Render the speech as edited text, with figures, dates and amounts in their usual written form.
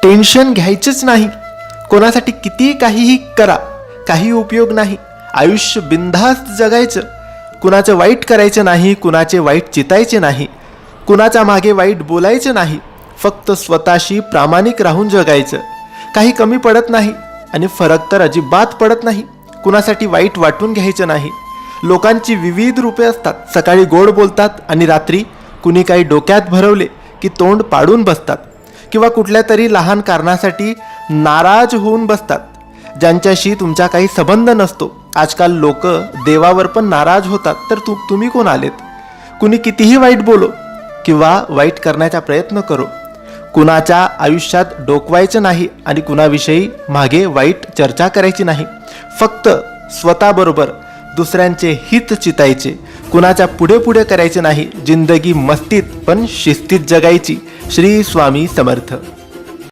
Tension घ्यायचंच नाही. कोणासाठी किती काहीही करा, काही उपयोग नाही. आयुष्य बिनधास्त जगायचं. कुणाचं वाईट करायचं नाही, कुणाचे वाईट चितायचे नाही, कुणाच्या मागे वाईट बोलायचं नाही. फक्त स्वतःशी प्रामाणिक राहून जगायचं. काही कमी पडत नाही आणि फरक तर अजिबात पडत नाही. कुणासाठी वाईट वाटून घ्यायचं नाही. लोकांची विविध रूपे असतात. सकाळी गोड बोलतात आणि रात्री कुणी काही डोक्यात भरवले की तोंड पाडून बसतात किंवा कुठल्या तरी लहान कारणासाठी नाराज होऊन बसतात, ज्यांच्याशी तुमचा काही संबंध नसतो. आजकाल लोक देवावर पण नाराज होतात, तर तुम्ही कोण आलेत? कुणी कितीही वाईट बोलो किंवा वाईट करण्याचा प्रयत्न करो, कुणाच्या आयुष्यात डोकवायचं नाही आणि कुणाविषयी मागे वाईट चर्चा करायची नाही. फक्त स्वतःबरोबर दुसऱ्यांचे हित चितायचे. कुणाच्या पुढे पुढे करायचे नाही. जिंदगी मस्तीत पण शिस्तीत जगायची. श्री स्वामी समर्थ.